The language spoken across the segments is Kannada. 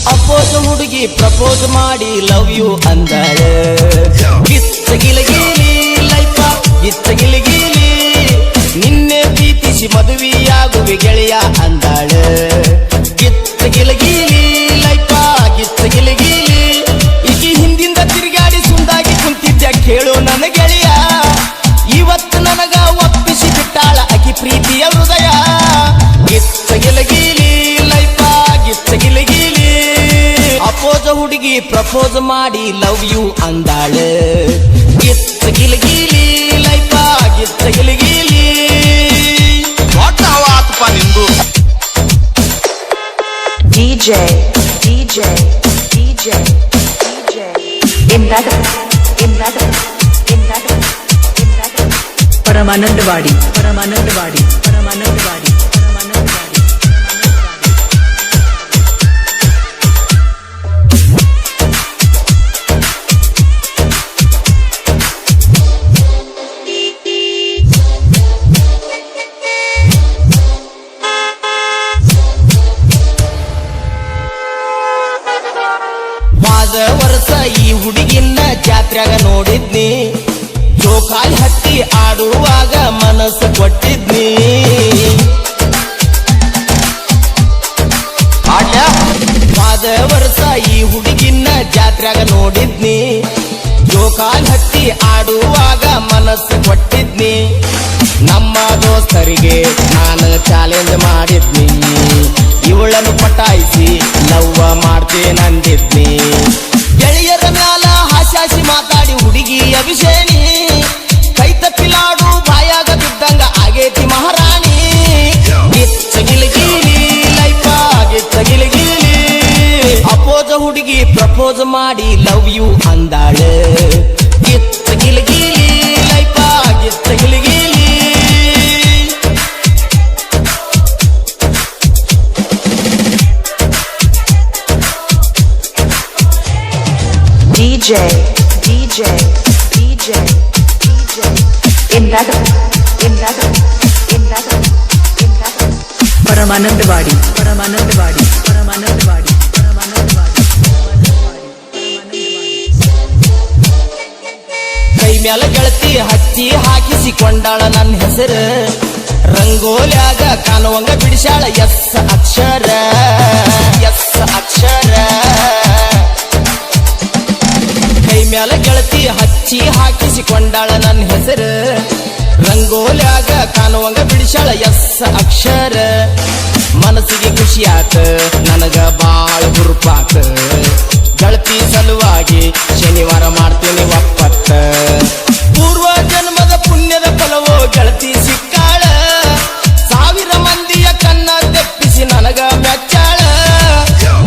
ಅಪೋಸ್ ಹುಡುಗಿ ಪ್ರಪೋಸ್ ಮಾಡಿ ಲವ್ ಯು ಅಂದಾಳ ಗಿಚ್ಚ ಗಿಲಗಿಲಿ ಲೈಫ ಗಿಚ್ಚ ಗಿಲಗಿಲಿ ನಿನ್ನೆ ಪ್ರೀತಿಸಿ ಮದುವೆಯಾಗುವೆ ಗೆಳೆಯ ಅಂದಾಳ ಗಿಚ್ಚ ಗಿಲಗಿಲಿ ಲೈಫ ಗಿಚ್ಚ ಗಿಲಗಿಲಿ ಈಗಿ ಹಿಂದಿಂದ ತಿರುಗಾಡಿ ಸುಂದಾಗಿ ಕುಂತಿದ್ದ ಕೇಳು ನನ್ನ ಗೆಳೆಯ ಇವತ್ತು ನನಗ ಒಪ್ಪಿಸಿ ಬಿಟ್ಟಾಳ ಅಕಿ ಪ್ರೀತಿಯ ಹೃದಯ ಗಿಚ್ಚ ಗಿಲಗಿಲಿ ಲೈಫ ಗಿಚ್ಚ ಗಿಲಗಿಲಿ ಅಪೋಸ್ ಹುಡುಗಿ ಪ್ರಪೋಸ್ ಮಾಡಿ ಲವ್ ಯು ಅಂದಾಳ ಗಿಚ್ಚ ಗಿಲಗಿಲಿ ಲೈಫ ಗಿಚ್ಚ ಗಿಲಗಿಲಿ ದೊಡ್ಡ ಆತಪ್ಪ ನಿಂದು DJ परमानंदवाडी ಮಾದ ವರ್ಷ ಈ ಹುಡುಗಿನ ಜಾತ್ರೆಗ ನೋಡಿದ್ನಿ ಜೋಕಾಲಿ ಹತ್ತಿ ಆಡುವಾಗ ಮನಸ್ಸು ಕೊಟ್ಟಿದ್ನಿ ಮಾದ ವರ್ಷ ಈ ಹುಡುಗಿನ ಜಾತ್ರೆಗ ನೋಡಿದ್ನಿ ಜೋಕಾಲಿ ಹತ್ತಿ ಆಡುವಾಗ ಮನಸ್ಸು ಕೊಟ್ಟಿದ್ನಿ ನಮ್ಮ ದೋಸ್ತರಿಗೆ ನಾನು ಚಾಲೆಂಜ್ ಮಾಡಿದ್ನಿ ಇವಳನ್ನು ಪಟಾಯಿಸಿ ಲವ್ವ ಮಾಡ್ತೇನಂದಿದ್ನಿ ಗೆಳೆಯರ ಮ್ಯಾಲ ಹಾಸ್ಯಾಸಿ ಮಾತಾಡಿ ಹುಡುಗಿ ಅಭಿಷೇಣಿ ಕೈ ತಪ್ಪಿಲಾಡು ಬಾಯಾಗ ಬಿದ್ದಂಗ ಆಗೇತಿ ಮಹಾರಾಣಿ ಗಿಚ್ಚ ಗಿಲಗಿಲಿ ಲೈಫ ಗಿಚ್ಚ ಗಿಲಗಿಲಿ ಅಪೋಸ್ ಹುಡುಗಿ ಪ್ರಪೋಸ್ ಮಾಡಿ ಲವ್ ಯು ಅಂದಾಳ ಗಿಚ್ಚ ಗಿಲಗಿಲಿ ಲೈಫ ಗಿಚ್ಚ ಗಿಲಗಿಲಿ DJ परमानंदवाडी ಕೈ ಮ್ಯಾಲ ಗೆಳತಿ ಹಚ್ಚಿ ಹಾಕಿಸಿಕೊಂಡಾಳ ನನ್ನ ಹೆಸರು ರಂಗೋಲ್ಯಾಗ ಕಾಣುವಂಗ ಬಿಡಿಸಾಳ ಎಸ್ ಅಕ್ಷರ ಕೈ ಮ್ಯಾಲ ಗೆಳತಿ ಹಚ್ಚಿ ಹಾಕಿಸಿಕೊಂಡಾಳ ನನ್ನ ಹೆಸರು ರಂಗೋಲ್ಯಾಗ ಕಾಣುವಂಗ ಬಿಡಿಸಾಳ ಎಸ್ ಅಕ್ಷರ ಮನಸ್ಸಿಗೆ ಖುಷಿಯಾತ ನನಗ ಬಾಳ ಹುರುಪಾತ ಗೆಳತಿ ಸಲುವಾಗಿ ಶನಿವಾರ ಮಾಡ್ತೀನಿ ಒಪ್ಪತ್ತ ಪೂರ್ವ ಜನ್ಮದ ಪುಣ್ಯದ ಫಲವೋ ಗೆಳತಿ ಸಿಕ್ಕಾಳ ಸಾವಿರ ಮಂದಿಯ ಕನ್ನ ತೆಪ್ಪಿಸಿ ನನಗ ಮೆಚ್ಚಾಳ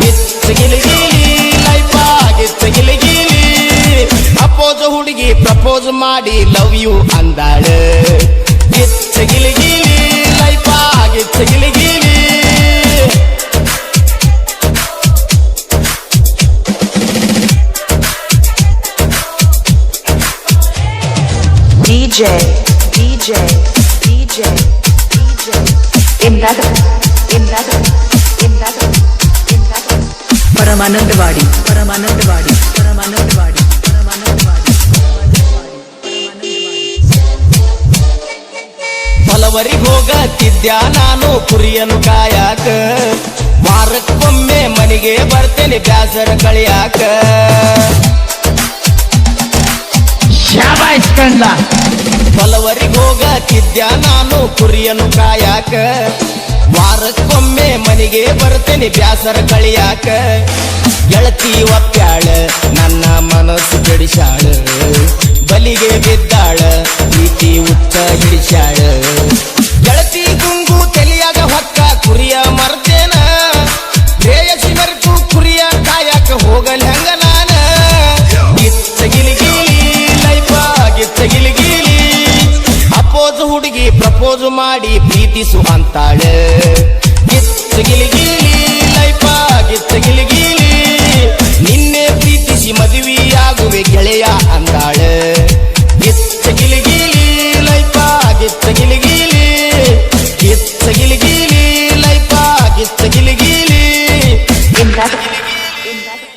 ಗಿಚ್ಚ ಗಿಲಗಿಲಿ ಲೈಫ ಗಿಚ್ಚ ಗಿಲಗಿಲಿ ಅಪೋಸ್ ಹುಡುಗಿ ಪ್ರಪೋಸ್ ಮಾಡಿ ಲವ್ ಯು ಅಂದಾಳ ಗಿಚ್ಚ ಗಿಲಗಿಲಿ ಲೈಫ ಗಿಚ್ಚ ಗಿಲಗಿಲಿ DJ परमानंदवाडी ಹೊಲವರಿಗೆ ಹೋಗತ್ತಿದ್ಯಾ ನಾನು ಕುರಿಯನ್ನು ಕಾಯಾಕ ವಾರಕ್ಕೊಮ್ಮೆ ಮನೆಗೆ ಬರ್ತೇನೆ ಬ್ಯಾಸರ ಕಳಿಯಾಕ ಹೊಲವರಿಗೆ ಹೋಗತ್ತಿದ್ಯಾ ನಾನು ಕುರಿಯನ್ನು ಕಾಯಾಕ ವಾರಕ್ಕೊಮ್ಮೆ ಮನೆಗೆ ಬರ್ತೇನೆ ಬ್ಯಾಸರ ಕಳಿಯಾಕ ಗೆಳತಿ ಒಪ್ಪ್ಯಾಳ ನನ್ನ ಮನಸ್ಸು ಕೆಡಿಸಾಳ ಬಲಿಗೆ ಬಿದ್ದಾಳ ಪ್ರೀತಿ ಉಚ್ಚ ಹಿಡಿಸಾಳ ಗೆಳತಿ ಗುಂಗು ತಲಿಯಾಗ ಹೊಕ್ಕ ಕುರಿಯ ಮರ್ತೇನ ಪ್ರೇಯಸಿ ಮರೆತು ಕುರಿಯ ಕಾಯಕ ಹೋಗಲ್ ಹಂಗ ನಾನ ಗಿಚ್ಚ ಗಿಲಗಿಲಿ ಲೈಫ ಗಿಚ್ಚ ಗಿಲಗಿಲಿ ಅಪೋಸ್ ಹುಡುಗಿ ಪ್ರಪೋಸ್ ಮಾಡಿ ಪ್ರೀತಿಸು ಅಂತಾಳ ಗಿಚ್ಚ ಗಿಲಗಿಲಿ ಲೈಫ ಗಿಚ್ಚ ಗಿಲಗಿಲಿ ನಿನ್ನೆ ಪ್ರೀತಿಸಿ ಮದುವೆಯಾಗುವೆ ಗೆಳೆಯ ಅಂದಾಳ ಗಿಚ್ಚ ಗಿಲಗಿಲಿ ಲೈಫ ಗಿಚ್ಚ ಗಿಲಗಿಲಿ ಗಿಚ್ಚ ಗಿಲಗಿಲಿ ಲೈಫ ಗಿಚ್ಚ ಗಿಲಗಿಲಿ in that